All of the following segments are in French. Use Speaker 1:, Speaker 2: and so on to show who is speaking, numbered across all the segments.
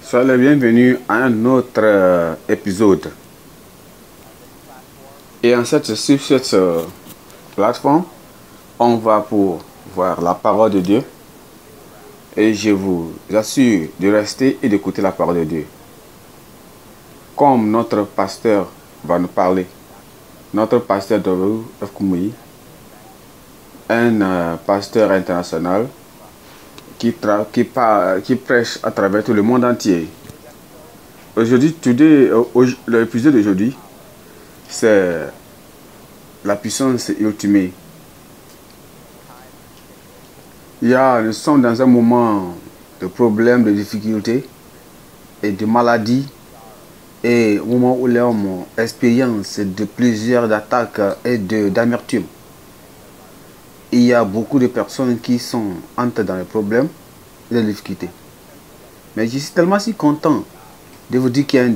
Speaker 1: Soyez les bienvenus à un autre épisode. Et sur cette plateforme, on va pour voir la parole de Dieu. Et je vous assure de rester et d'écouter la parole de Dieu. Comme notre pasteur va nous parler, notre pasteur Doru Fkumuyi, un pasteur international qui prêche à travers tout le monde entier. Aujourd'hui, l'épisode d'aujourd'hui, c'est la puissance ultimée. Nous sommes dans un moment de problèmes, de difficultés et de maladies, et au moment où l'homme expérience de plusieurs attaques et d'amertume. Il y a beaucoup de personnes qui sont entrées dans les problèmes et les difficultés. Mais je suis tellement si content de vous dire qu'il y a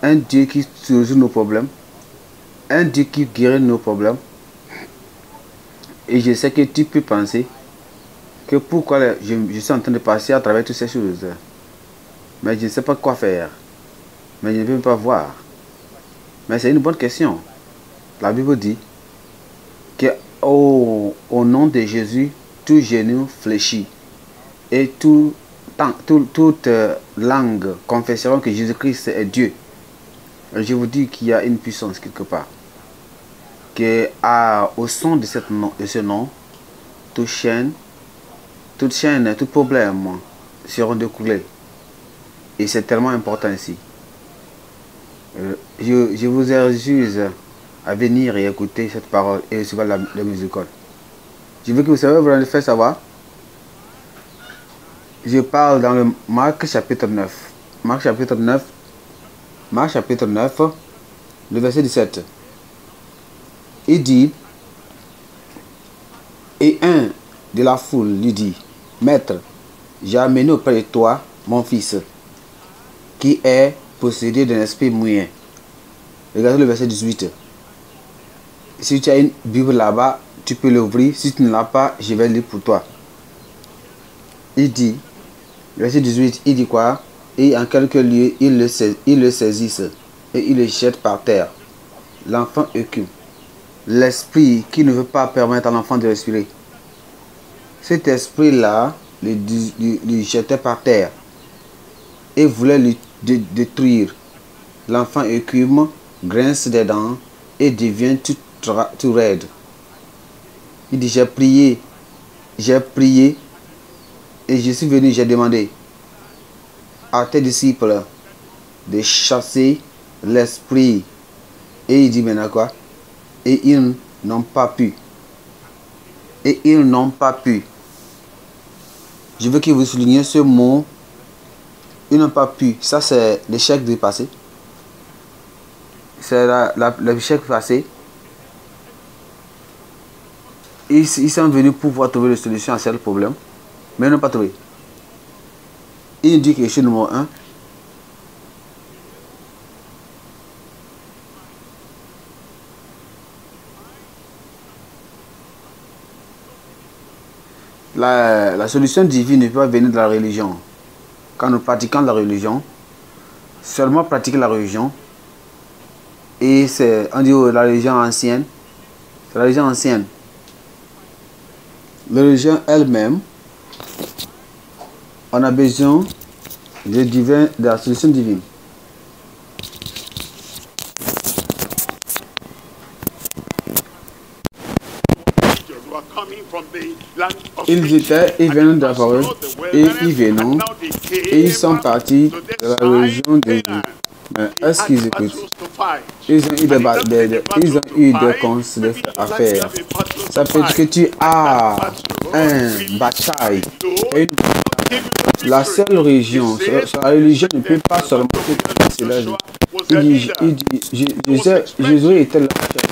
Speaker 1: un Dieu qui résout nos problèmes, un Dieu qui guérit nos problèmes. Et je sais que tu peux penser que pourquoi je suis en train de passer à travers toutes ces choses. Mais je ne sais pas quoi faire. Mais je ne peux pas voir. Mais c'est une bonne question. La Bible dit que au nom de Jésus, tout genou fléchit. Et toute langue confesseront que Jésus-Christ est Dieu. Je vous dis qu'il y a une puissance quelque part. Au son de ce nom, toute chaîne, tout problème seront découlés. Et c'est tellement important ici. Je vous exige à venir et écouter cette parole et recevoir la musique. Je veux que vous sachiez, vous allez faire savoir. Je parle dans le Marc chapitre 9. Marc chapitre 9, le verset 17. Il dit, et un de la foule lui dit, Maître, j'ai amené auprès de toi mon fils, qui est possédé d'un esprit moyen. Regardez le verset 18. Si tu as une Bible là-bas, tu peux l'ouvrir. Si tu ne l'as pas, je vais lire pour toi. Il dit, verset 18, il dit quoi? Et en quelques lieux, ils le saisissent et ils le jettent par terre. L'enfant écume. L'esprit qui ne veut pas permettre à l'enfant de respirer. Cet esprit-là le jetait par terre et voulait le détruire. L'enfant écume, grince des dents et devient tout raide. Il dit, j'ai prié et je suis venu, j'ai demandé à tes disciples de chasser l'esprit. Et il dit maintenant quoi? Et ils n'ont pas pu. Et ils n'ont pas pu. Je veux que vous souligniez ce mot. Ils n'ont pas pu. Ça, c'est l'échec du passé. C'est l'échec passé. Ils sont venus pour pouvoir trouver une solution à ce problème. Mais ils n'ont pas trouvé. Il dit que je suis numéro 1. La solution divine ne peut pas venir de la religion. Quand nous pratiquons la religion, seulement pratiquer la religion, et on dit la religion ancienne, c'est la religion ancienne. La religion elle-même, on a besoin de la solution divine. Ils venaient de la parole et ils venaient et ils sont partis de la religion de Dieu. Mais est-ce qu'ils écoutent? Ils ont eu des conseils à faire. Ça peut être que tu as une bataille. La seule religion, la religion ne peut pas seulement te cela. Il dit, Jésus était le chef.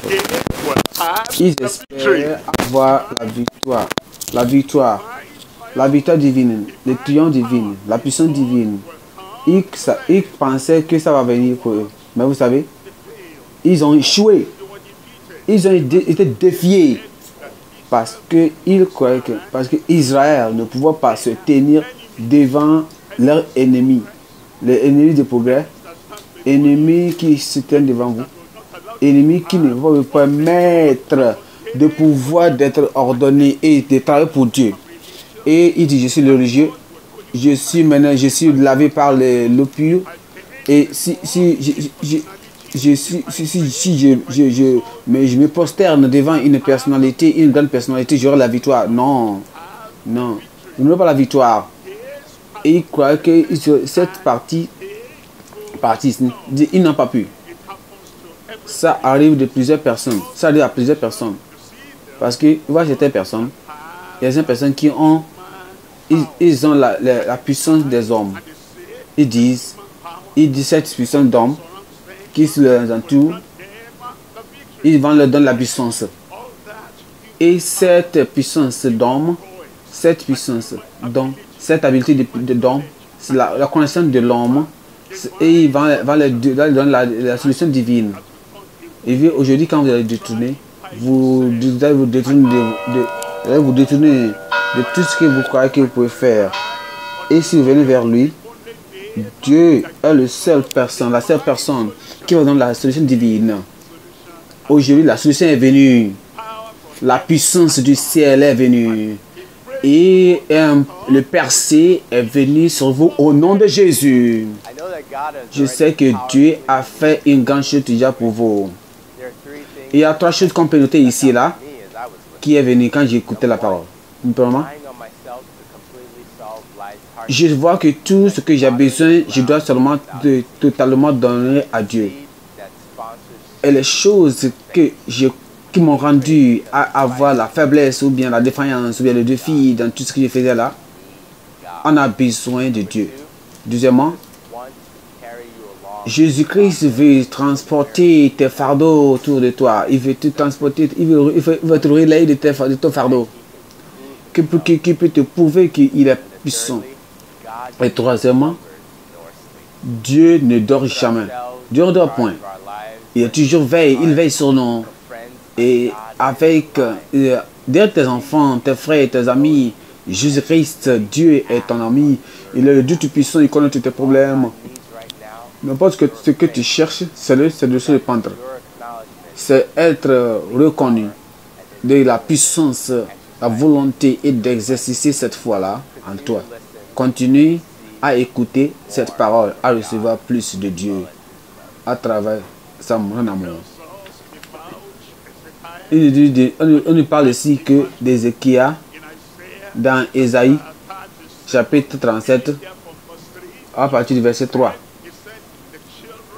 Speaker 1: Ils espéraient avoir la victoire divine, le triomphe divin, la puissance divine. Ils pensaient que ça va venir pour eux. Mais vous savez, ils ont échoué. Ils ont été défiés parce que Israël ne pouvait pas se tenir devant leur ennemi, les ennemis de progrès, ennemis qui se tiennent devant vous, ennemis qui ne vont pas permettre de pouvoir d'être ordonné et de travailler pour Dieu. Et il dit, je suis le religieux, je suis maintenant, je suis lavé par l'eau pure. Et si je me prosterne devant une personnalité, une grande personnalité, j'aurai la victoire. Non, non, je n'aurai pas la victoire. Et il croit que cette partie, ils n'ont pas pu. Ça arrive de plusieurs personnes. Ça arrive à plusieurs personnes. Parce que, vous voyez, certaines personnes, il y a des personnes qui ont, ils ont la puissance des hommes. Ils disent cette puissance d'homme qui se les entoure, ils vont leur donner la puissance. Et cette puissance d'homme, cette habilité de d'homme, c'est la connaissance de l'homme, et il va leur donner la solution divine. Et aujourd'hui, quand vous allez détourner, vous allez vous détourner de tout ce que vous croyez que vous pouvez faire. Et si vous venez vers lui, Dieu est la seule personne qui va donner la solution divine. Aujourd'hui, la solution est venue. La puissance du ciel est venue. Et le percé est venu sur vous au nom de Jésus. Je sais que Dieu a fait une grande chose déjà pour vous. Il y a trois choses qu'on peut noter ici et là qui est venu quand j'ai écouté la parole. Je vois que tout ce que j'ai besoin, je dois seulement totalement donner à Dieu. Et les choses qui m'ont rendu à avoir la faiblesse ou bien la défaillance ou bien le défi dans tout ce que je faisais là, on a besoin de Dieu. Deuxièmement, Jésus-Christ veut transporter tes fardeaux autour de toi. Il veut te transporter, il veut te relayer de ton fardeau. Qui peut te prouver qu'il est puissant. Et troisièmement, Dieu ne dort jamais. Dieu ne dort point. Il est toujours veille, il veille sur nous. Et avec derrière tes enfants, tes frères, tes amis, Jésus-Christ, Dieu est ton ami. Il est le Dieu tout-puissant, il connaît tous tes problèmes. N'importe ce que tu cherches, c'est de se répandre. C'est être reconnu de la puissance, la volonté et d'exercer cette foi-là en toi. Continue à écouter cette parole, à recevoir plus de Dieu à travers mon amour. On nous parle ici que d'Ézéchiel dans Ésaïe chapitre 37 à partir du verset 3.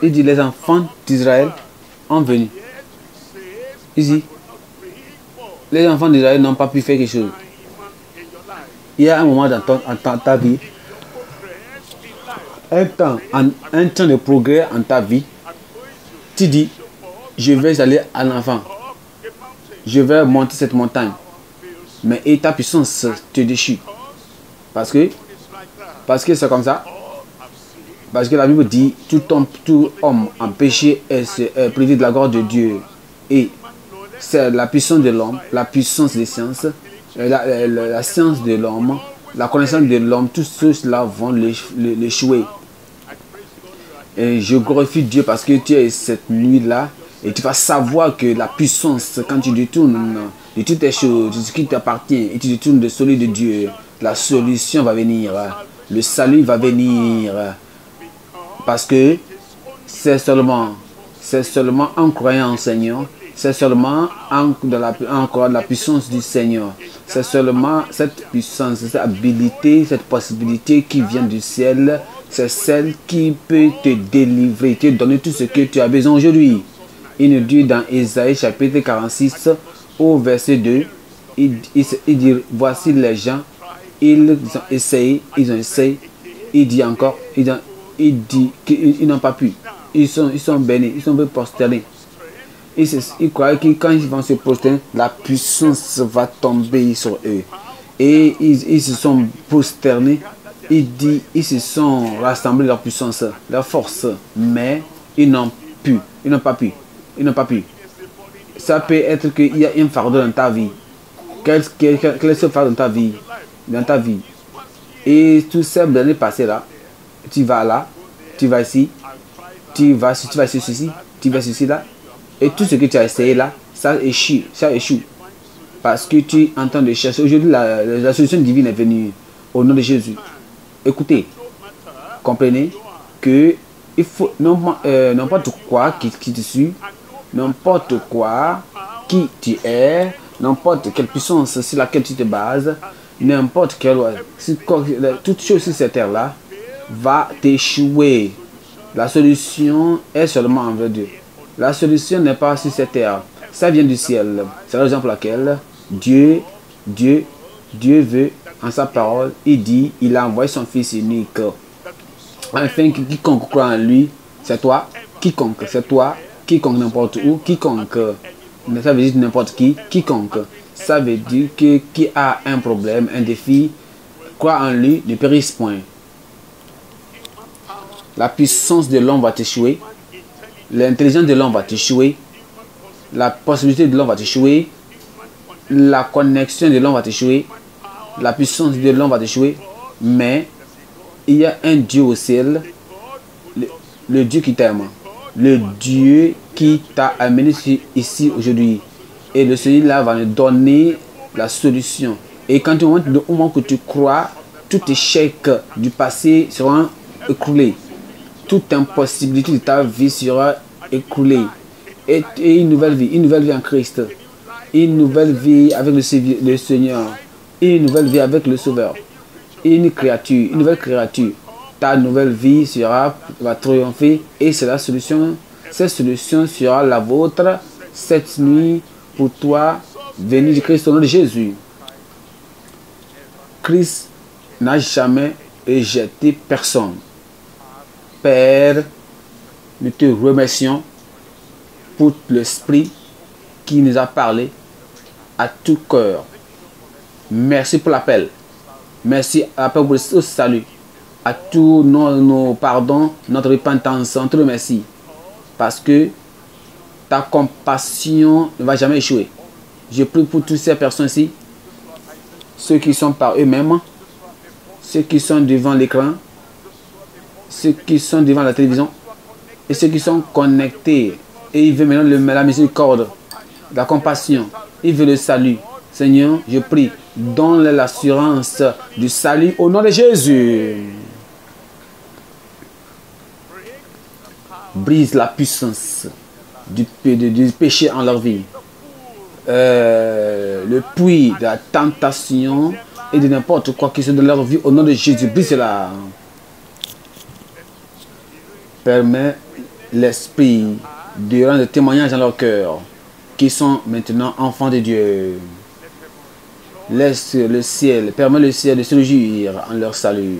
Speaker 1: Il dit les enfants d'Israël ont venu. Il dit les enfants d'Israël n'ont pas pu faire quelque chose. Il y a un moment dans ta vie, un temps de progrès en ta vie. Tu dis, je vais aller à l'enfant. Je vais monter cette montagne. Mais et ta puissance te déchire. Parce que c'est comme ça. Parce que la Bible dit, tout homme en péché est privé de la gloire de Dieu. Et c'est la puissance de l'homme, la puissance des sciences, la science de l'homme, la connaissance de l'homme, tous ceux-là vont l'échouer. Et je glorifie Dieu parce que tu es cette nuit-là et tu vas savoir que la puissance, quand tu détournes de toutes les choses, de ce qui t'appartient, et tu détournes de celui de Dieu, la solution va venir, le salut va venir. Parce que c'est seulement en croyant au Seigneur, c'est seulement en croyant la puissance du Seigneur. C'est seulement cette puissance, cette habilité, cette possibilité qui vient du ciel. C'est celle qui peut te délivrer, te donner tout ce que tu as besoin aujourd'hui. Il nous dit dans Ésaïe chapitre 46 au verset 2, il dit, voici les gens, ils ont essayé, il dit encore, il dit qu'ils n'ont pas pu. Ils sont bénis, ils sont prosternés. Ils croient que quand ils vont se prosterner, la puissance va tomber sur eux. Et ils se sont prosternés. Ils se sont rassemblés leur puissance, leur force. Mais ils n'ont pas pu. Ça peut être qu'il y a un fardeau dans ta vie. Quel est ce fardeau dans ta vie? Et tout ça, l'année passée là, tu vas là, tu vas ici, tu vas sur ceci, tu vas sur ceci là. Et tout ce que tu as essayé là, ça échoue, ça échoue. Parce que tu es en train de chercher. Aujourd'hui, la solution divine est venue au nom de Jésus. Écoutez, comprenez que il faut n'importe quoi qui te suit, n'importe quoi qui tu es, n'importe quelle puissance sur laquelle tu te bases, n'importe quelle toute chose sur cette terre-là va t'échouer. La solution est seulement envers Dieu. La solution n'est pas sur cette terre. Ça vient du ciel. C'est la raison pour laquelle Dieu veut, en sa parole, il dit, il a envoyé son Fils unique. Afin que quiconque croit en lui, c'est toi, quiconque, c'est toi, quiconque n'importe où, quiconque, ça veut dire n'importe qui, quiconque. Ça veut dire que qui a un problème, un défi, croit en lui, ne périsse point. La puissance de l'homme va t'échouer. L'intelligence de l'homme va t'échouer. La possibilité de l'homme va t'échouer. La connexion de l'homme va t'échouer. La puissance de l'homme va t'échouer. Mais il y a un Dieu au ciel. Le Dieu qui t'aime. Le Dieu qui t'a amené ici aujourd'hui. Et le Seigneur va nous donner la solution. Et quand au moment que tu crois, tout échec du passé sera écroulé. Toute impossibilité de ta vie sera écroulée. Et une nouvelle vie en Christ. Une nouvelle vie avec le Seigneur. Une nouvelle vie avec le Sauveur. Une nouvelle créature. Ta nouvelle vie va triompher et c'est la solution. Cette solution sera la vôtre cette nuit pour toi, venu du Christ au nom de Jésus. Christ n'a jamais rejeté personne. Père, nous te remercions pour l'Esprit qui nous a parlé à tout cœur. Merci pour l'appel. Merci pour le salut. À tous nos pardons, notre repentance, on te remercie. Parce que ta compassion ne va jamais échouer. Je prie pour toutes ces personnes ici, ceux qui sont par eux-mêmes, ceux qui sont devant l'écran, ceux qui sont devant la télévision et ceux qui sont connectés. Et ils veulent maintenant la miséricorde, la compassion, ils veulent le salut. Seigneur, je prie, donne l'assurance du salut au nom de Jésus. Brise la puissance du péché en leur vie. Le puits de la tentation et de n'importe quoi qui soit dans leur vie au nom de Jésus. Brise-la. Permets l'Esprit de rendre témoignage dans leur cœur qui sont maintenant enfants de Dieu. Laisse le ciel, permets le ciel de se réjouir en leur salut.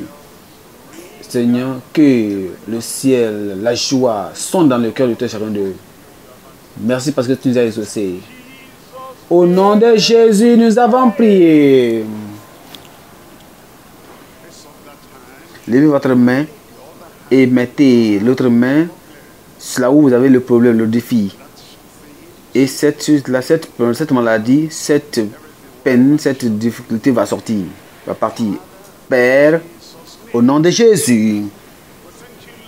Speaker 1: Seigneur, que le ciel, la joie sont dans le cœur de tout chacun d'eux. Merci parce que tu nous as exaucés. Au nom de Jésus, nous avons prié. Levez votre main et mettez l'autre main là où vous avez le problème, le défi. Et cette maladie, cette peine, cette difficulté va sortir, va partir. Père, au nom de Jésus,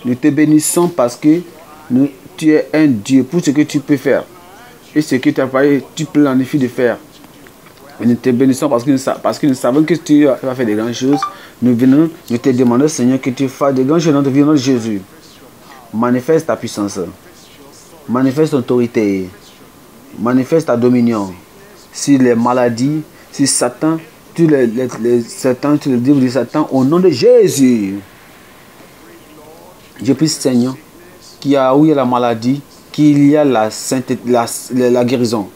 Speaker 1: nous te bénissons parce que tu es un Dieu pour ce que tu peux faire. Et ce que tu as parlé, tu planifies de faire. Et nous te bénissons parce que nous savons que tu vas faire de grandes choses. Nous venons, nous te demandons, Seigneur, que tu fasses de grandes choses dans notre vie, au nom de Jésus. Manifeste ta puissance. Manifeste ton autorité. Manifeste ta dominion. Sur les maladies, sur Satan, tu le livres de Satan, au nom de Jésus. Je prie, Seigneur, où il y a la maladie, qu'il y a la guérison.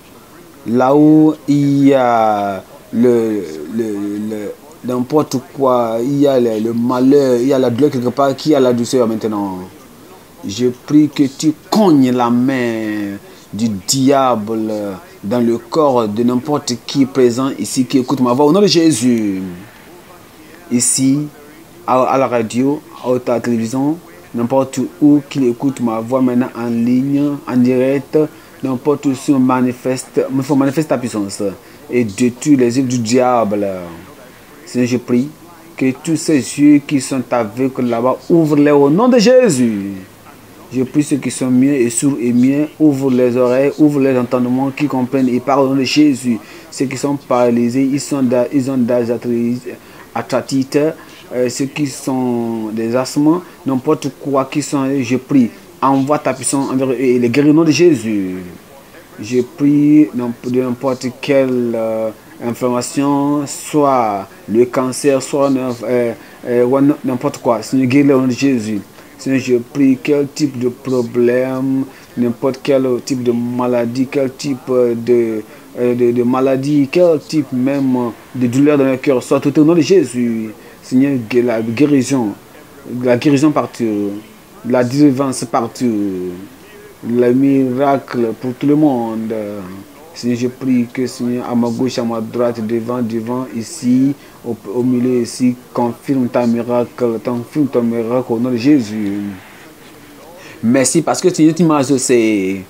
Speaker 1: Là où il y a n'importe quoi, il y a le malheur, il y a la douleur quelque part, qu'il y a la douceur maintenant. Je prie que tu cognes la main du diable dans le corps de n'importe qui présent ici, qui écoute ma voix, au nom de Jésus. Ici, à la radio, à la télévision, n'importe où qu'il écoute ma voix maintenant en ligne, en direct, n'importe où il faut manifester ta puissance et détruire les œuvres du diable. Seigneur, je prie Que tous ces yeux qui sont aveugles là-bas, ouvre-les au nom de Jésus. Je prie ceux qui sont miens et sourds et miens, ouvre les oreilles, ouvre les entendements, qui comprennent et parlent au nom de Jésus. Ceux qui sont paralysés, ils ont des atratites, ceux qui sont des asthmes, n'importe quoi qui sont, je prie, envoie ta puissance envers eux et les guéris au nom de Jésus. Je prie de n'importe quelle inflammation, soit le cancer, soit n'importe quoi. Seigneur, guéris-les au nom de Jésus. Seigneur, je prie quel type de problème, n'importe quel type de maladie, quel type de maladie, quel type même de douleur dans le cœur, soit tout au nom de Jésus. Seigneur, la guérison partout, la délivrance partout, le miracle pour tout le monde. Seigneur, je prie que, Seigneur, à ma gauche, à ma droite, devant, ici, au milieu, ici, confirme ton miracle au nom de Jésus. Merci parce que Seigneur, tu m'as exaucé.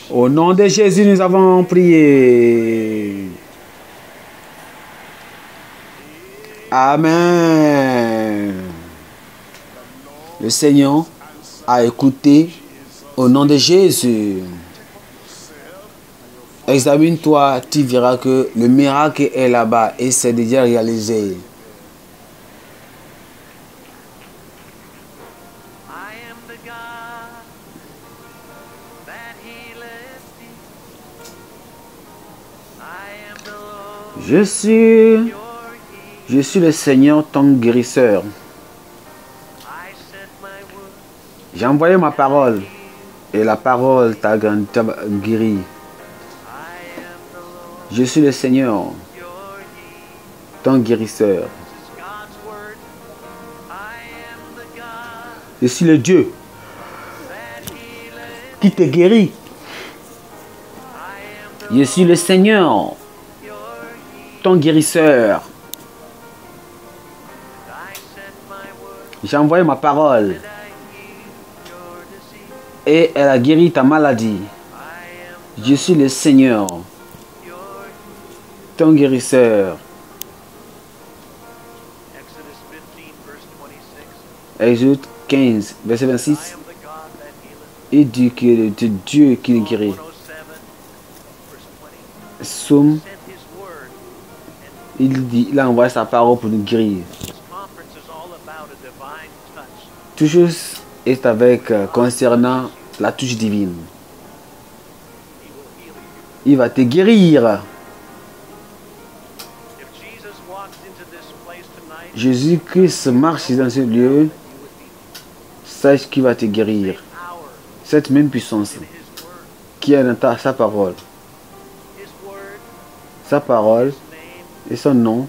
Speaker 1: Au nom de Jésus, nous avons prié. Amen. Le Seigneur a écouté au nom de Jésus. Examine-toi, tu verras que le miracle est là-bas et c'est déjà réalisé. Je suis le Seigneur, ton guérisseur. J'ai envoyé ma parole et la parole t'a guéri. Je suis le Seigneur, ton guérisseur. Je suis le Dieu qui te guérit. Je suis le Seigneur, ton guérisseur. J'ai envoyé ma parole et elle a guéri ta maladie. Je suis le Seigneur, ton guérisseur. Exode 15, verset 26. Il dit que c'est Dieu qui nous guérit. Somme, il a envoyé sa parole pour nous guérir. Tout chose est avec concernant la touche divine. Il va te guérir. Jésus-Christ marche dans ce lieu, sache qu'il va te guérir. Cette même puissance qui est dans sa parole. Sa parole et son nom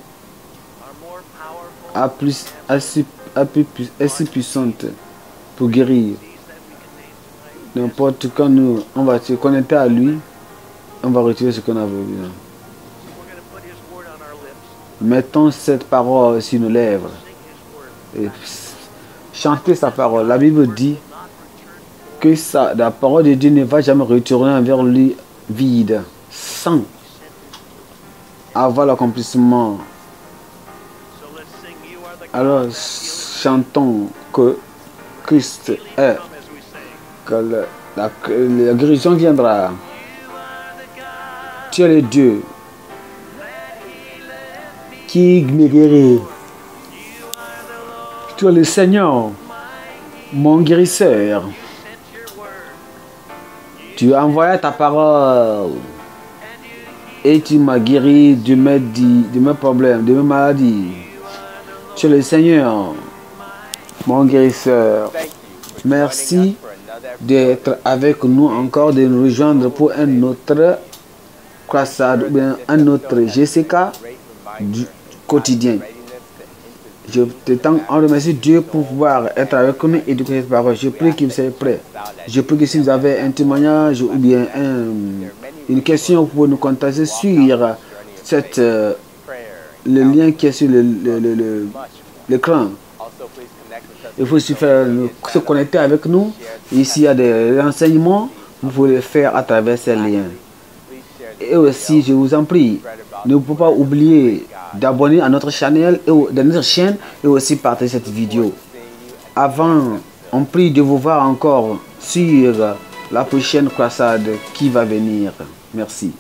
Speaker 1: est si puissante pour guérir. N'importe quand on va se connecter à lui, on va retirer ce qu'on a besoin. Mettons cette parole sur nos lèvres et chantez sa parole. La Bible dit que la parole de Dieu ne va jamais retourner vers lui vide, sans avoir l'accomplissement. Alors chantons que Christ est, que la guérison viendra. Tu es le Dieu qui me guérit. Tu es le Seigneur, mon guérisseur. Tu as envoyé ta parole et tu m'as guéri de mes problèmes, de mes maladies. Tu es le Seigneur, mon guérisseur. Merci d'être avec nous encore, de nous rejoindre pour un autre croissade ou bien un autre GCK du quotidien. Je te remercie Dieu pour pouvoir être avec nous et éduquer cette parole. Je prie qu'il soit prêt. Je prie que si vous avez un témoignage ou bien une question, vous pouvez nous contacter sur le lien qui est sur l'écran. Il faut se connecter avec nous. Ici, il y a des renseignements. Vous pouvez les faire à travers ces liens. Et aussi, je vous en prie, Ne faut pas oublier d'abonner à notre chaîne et aussi partager cette vidéo. Avant, on prie de vous voir encore sur la prochaine croisade qui va venir. Merci.